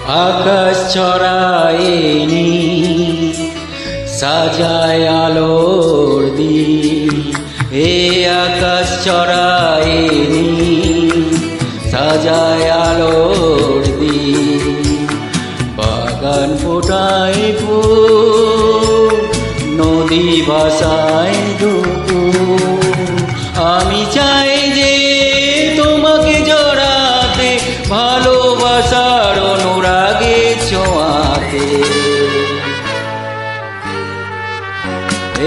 আকাশ ছড়ায়নি সাজায় আলোর দিন, এ আকাশ ছড়ায়নি সাজায় আলোর দিন। বাগান ফোটায় ফুল, নদী ভাসায় দুপুর। আমি চাই যে তোমাকে জড়াতে, ভালোবাসার অনুরাগে ছোঁয়াতে।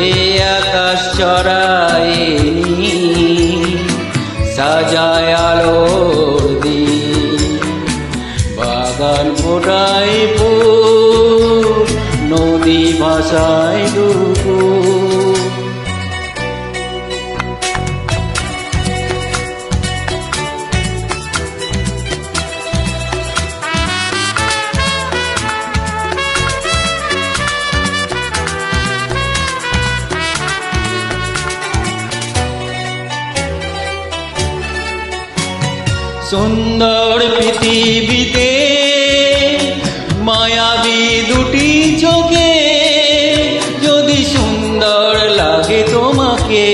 এই আকাশ ছড়ায়নি সাজায় আলোর দিন, বাগান ফোটায় ফুল, নদী ভাসায় দুপুর। সুন্দর পৃথিবীতে মায়াবী দুটি চোখে, যদি সুন্দর লাগে তোমাকে,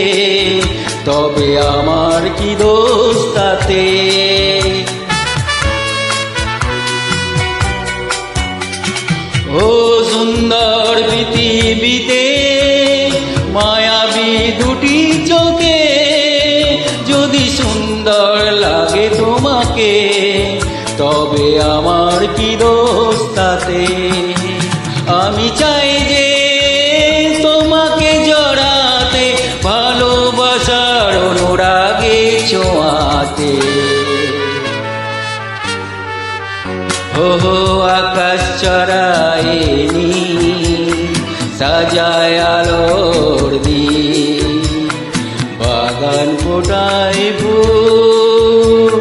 তবে আমার কি দোষ তাতে। ও সুন্দর পৃথিবীতে মায়াবী দুটি চোখে, যদি সুন্দর লাগে তোমাকে, তবে আমার কি দোষ তাতে। আমি চাই যে তোমাকে জড়াতে, ভালোবাসার অনুরাগে ছোঁয়াতে। হো আকাশ ছড়ায়নি সাজায় আলোর দিন, বাগান ফোটায় ফুল,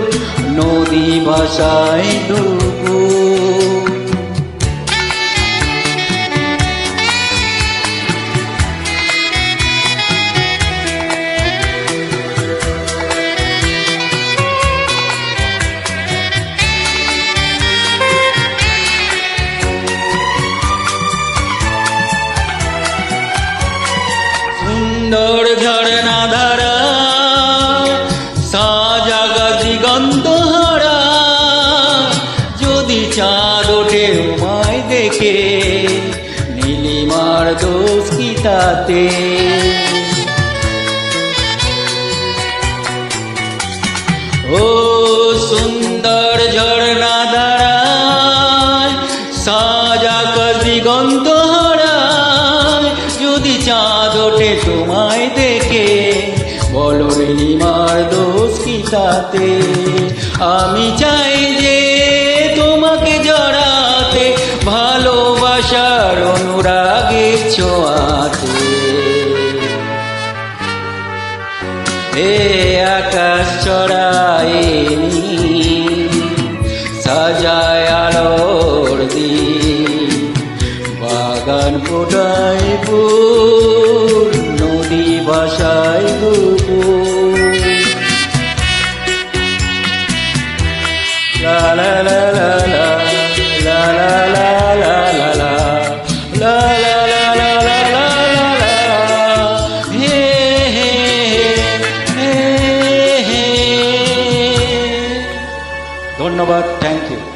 নদী ভাসায় দুপুর। সুন্দর ঝরনা ধারা সাজাগা দিগন্ত হারা, যদি চাঁদ ওঠে উমায় দেখে, নীলিমার দোষ কি তাতে। ও সুন্দর ঝরনা ধারা সাজাগা দিগন্ত হারা, যদি চাঁদ ওঠে তোমায় দেখে, বলো নীলিমার দোষ কি তাতে। আমি চাই যে তোমাকে জড়াতে, ভালোবাসার অনুরাগে ছোঁয়াতে। এ আকাশ ছড়ায়নি সাজায় আলোর দিন, বাগান ফোটায় ফুল, নদী ভাসায় দুপুর। লা লা লা লা লা লা লা লা লা লা লা লা লা লা লা লা লা লা। হে হে হে হে। ধন্যবাদ, থ্যাংক ইউ।